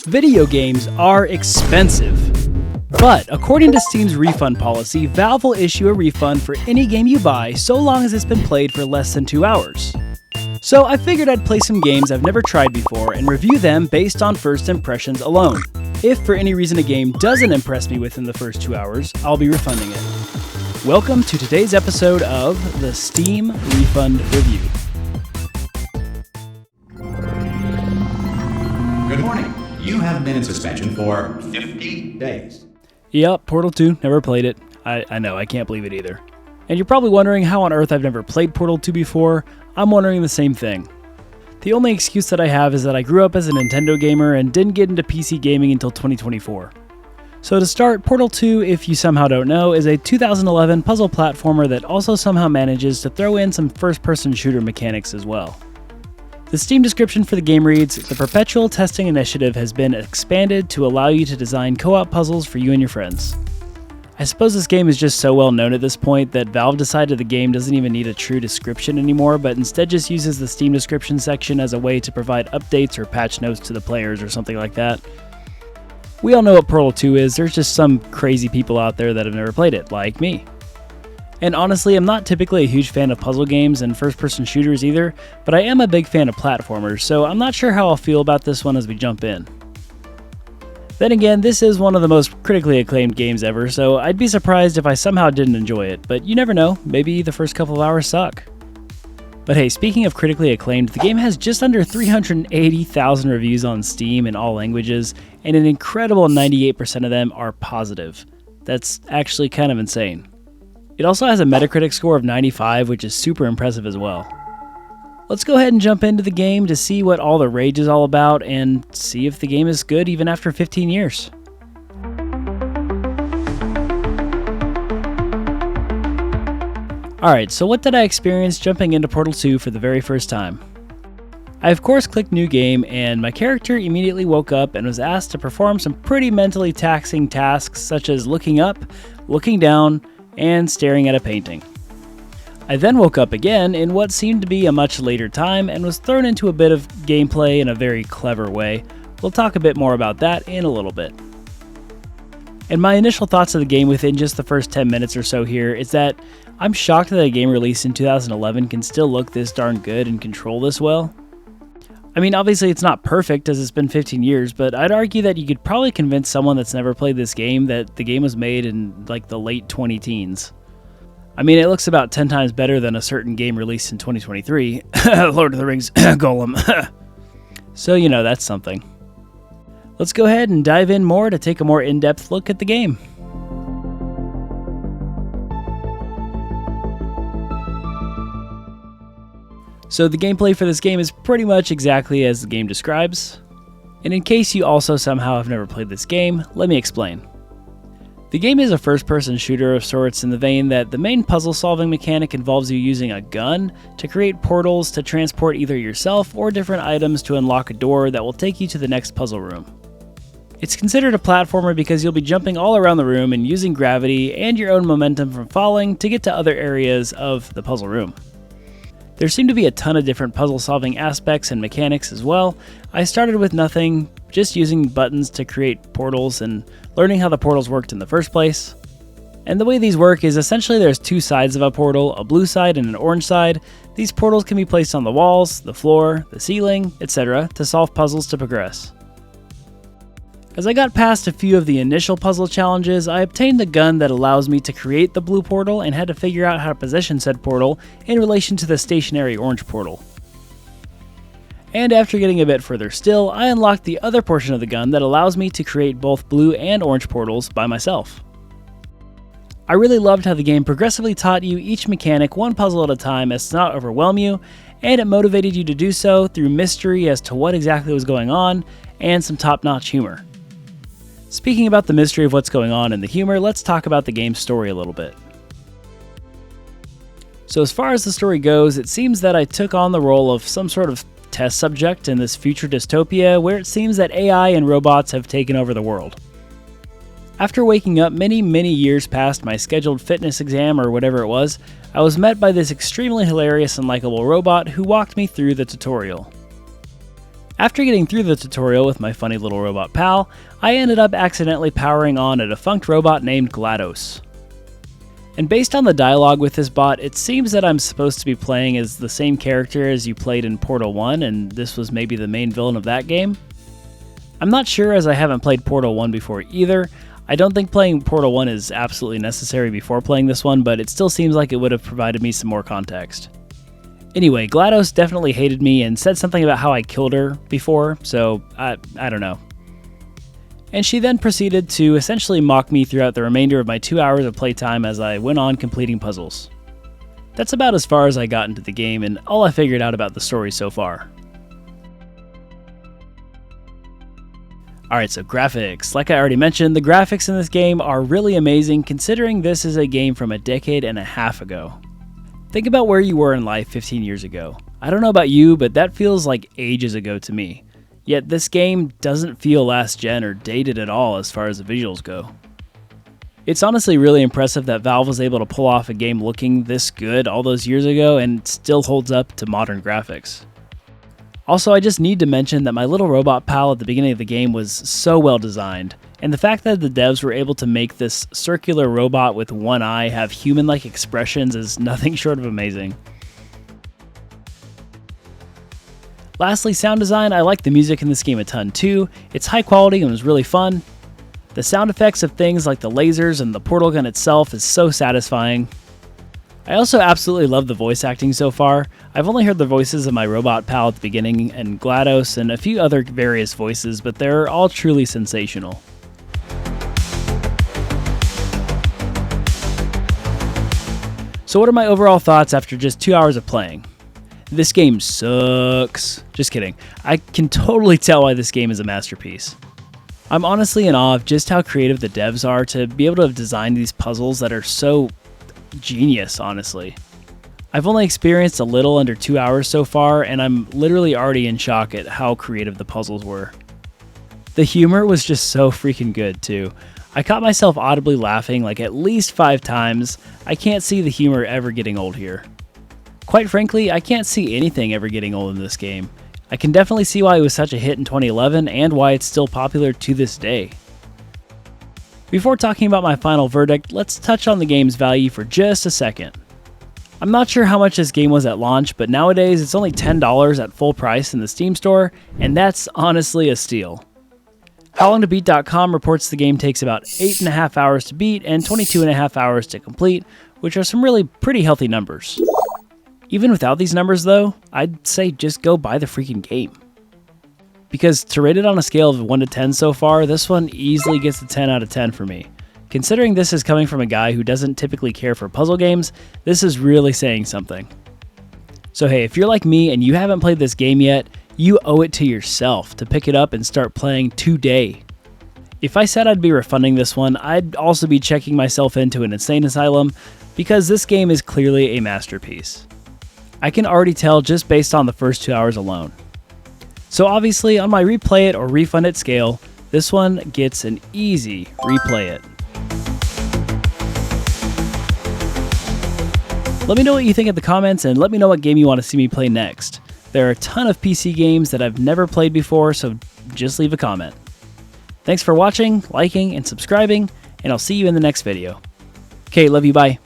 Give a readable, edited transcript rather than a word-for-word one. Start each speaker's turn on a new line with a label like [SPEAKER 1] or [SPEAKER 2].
[SPEAKER 1] Video games are expensive. But according to Steam's refund policy, Valve will issue a refund for any game you buy so long as it's been played for less than 2 hours. So I figured I'd play some games I've never tried before and review them based on first impressions alone. If for any reason a game doesn't impress me within the first 2 hours, I'll be refunding it. Welcome to today's episode of the Steam Refund Review.
[SPEAKER 2] Good morning. You have been in suspension for 50 days.
[SPEAKER 1] Yep, Portal 2, never played it. I know, I can't believe it either. And you're probably wondering how on earth I've never played Portal 2 before. I'm wondering the same thing. The only excuse that I have is that I grew up as a Nintendo gamer and didn't get into PC gaming until 2024. So to start, Portal 2, if you somehow don't know, is a 2011 puzzle platformer that also somehow manages to throw in some first-person shooter mechanics as well. The Steam description for the game reads, "The perpetual testing initiative has been expanded to allow you to design co-op puzzles for you and your friends." I suppose this game is just so well known at this point that Valve decided the game doesn't even need a true description anymore, but instead just uses the Steam description section as a way to provide updates or patch notes to the players or something like that. We all know what Portal 2 is, there's just some crazy people out there that have never played it, like me. And honestly, I'm not typically a huge fan of puzzle games and first-person shooters either, but I am a big fan of platformers, so I'm not sure how I'll feel about this one as we jump in. Then again, this is one of the most critically acclaimed games ever, so I'd be surprised if I somehow didn't enjoy it, but you never know, maybe the first couple of hours suck. But hey, speaking of critically acclaimed, the game has just under 380,000 reviews on Steam in all languages, and an incredible 98% of them are positive. That's actually kind of insane. It also has a Metacritic score of 95, which is super impressive as well. Let's go ahead and jump into the game to see what all the rage is all about and see if the game is good even after 15 years. Alright, so what did I experience jumping into Portal 2 for the very first time? I of course clicked New Game, and my character immediately woke up and was asked to perform some pretty mentally taxing tasks such as looking up, looking down, and staring at a painting. I then woke up again in what seemed to be a much later time and was thrown into a bit of gameplay in a very clever way. We'll talk a bit more about that in a little bit. And my initial thoughts of the game within just the first 10 minutes or so here is that I'm shocked that a game released in 2011 can still look this darn good and control this well. I mean, obviously it's not perfect as it's been 15 years, but I'd argue that you could probably convince someone that's never played this game that the game was made in like the late 20-teens. I mean, it looks about 10 times better than a certain game released in 2023, Lord of the Rings Golem. So, you know, that's something. Let's go ahead and dive in more to take a more in-depth look at the game. So the gameplay for this game is pretty much exactly as the game describes. And in case you also somehow have never played this game, let me explain. The game is a first-person shooter of sorts in the vein that the main puzzle-solving mechanic involves you using a gun to create portals to transport either yourself or different items to unlock a door that will take you to the next puzzle room. It's considered a platformer because you'll be jumping all around the room and using gravity and your own momentum from falling to get to other areas of the puzzle room. There seem to be a ton of different puzzle-solving aspects and mechanics as well. I started with nothing, just using buttons to create portals and learning how the portals worked in the first place. And the way these work is essentially there's two sides of a portal, a blue side and an orange side. These portals can be placed on the walls, the floor, the ceiling, etc. to solve puzzles to progress. As I got past a few of the initial puzzle challenges, I obtained the gun that allows me to create the blue portal and had to figure out how to position said portal in relation to the stationary orange portal. And after getting a bit further still, I unlocked the other portion of the gun that allows me to create both blue and orange portals by myself. I really loved how the game progressively taught you each mechanic one puzzle at a time as to not overwhelm you, and it motivated you to do so through mystery as to what exactly was going on and some top-notch humor. Speaking about the mystery of what's going on and the humor, let's talk about the game's story a little bit. So as far as the story goes, it seems that I took on the role of some sort of test subject in this future dystopia where it seems that AI and robots have taken over the world. After waking up many years past my scheduled fitness exam or whatever it was, I was met by this extremely hilarious and likable robot who walked me through the tutorial. After getting through the tutorial with my funny little robot pal, I ended up accidentally powering on a defunct robot named GLaDOS. And based on the dialogue with this bot, it seems that I'm supposed to be playing as the same character as you played in Portal 1, and this was maybe the main villain of that game. I'm not sure, as I haven't played Portal 1 before either. I don't think playing Portal 1 is absolutely necessary before playing this one, but it still seems like it would have provided me some more context. Anyway, GLaDOS definitely hated me and said something about how I killed her before, so I don't know. And she then proceeded to essentially mock me throughout the remainder of my 2 hours of playtime as I went on completing puzzles. That's about as far as I got into the game and all I figured out about the story so far. Alright, so graphics. Like I already mentioned, the graphics in this game are really amazing considering this is a game from a decade and a half ago. Think about where you were in life 15 years ago. I don't know about you, but that feels like ages ago to me. Yet this game doesn't feel last gen or dated at all as far as the visuals go. It's honestly really impressive that Valve was able to pull off a game looking this good all those years ago and still holds up to modern graphics. Also, I just need to mention that my little robot pal at the beginning of the game was so well designed, and the fact that the devs were able to make this circular robot with one eye have human-like expressions is nothing short of amazing. Lastly, sound design. I like the music in this game a ton too. It's high quality and was really fun. The sound effects of things like the lasers and the portal gun itself is so satisfying. I also absolutely love the voice acting so far. I've only heard the voices of my robot pal at the beginning and GLaDOS and a few other various voices, but they're all truly sensational. So what are my overall thoughts after just 2 hours of playing? This game sucks. Just kidding. I can totally tell why this game is a masterpiece. I'm honestly in awe of just how creative the devs are to be able to have designed these puzzles that are so genius, honestly. I've only experienced a little under 2 hours so far, and I'm literally already in shock at how creative the puzzles were. The humor was just so freaking good, too. I caught myself audibly laughing like at least 5 times. I can't see the humor ever getting old here. Quite frankly, I can't see anything ever getting old in this game. I can definitely see why it was such a hit in 2011 and why it's still popular to this day. Before talking about my final verdict, let's touch on the game's value for just a second. I'm not sure how much this game was at launch, but nowadays it's only $10 at full price in the Steam store, and that's honestly a steal. HowLongToBeat.com reports the game takes about 8.5 hours to beat and 22.5 hours to complete, which are some really pretty healthy numbers. Even without these numbers though, I'd say just go buy the freaking game. Because to rate it on a scale of 1 to 10 so far, this one easily gets a 10 out of 10 for me. Considering this is coming from a guy who doesn't typically care for puzzle games, this is really saying something. So hey, if you're like me and you haven't played this game yet, you owe it to yourself to pick it up and start playing today. If I said I'd be refunding this one, I'd also be checking myself into an insane asylum, because this game is clearly a masterpiece. I can already tell just based on the first 2 hours alone. So obviously, on my replay it or refund it scale, this one gets an easy replay it. Let me know what you think in the comments and let me know what game you want to see me play next. There are a ton of PC games that I've never played before, so just leave a comment. Thanks for watching, liking, and subscribing, and I'll see you in the next video. Okay, love you, bye.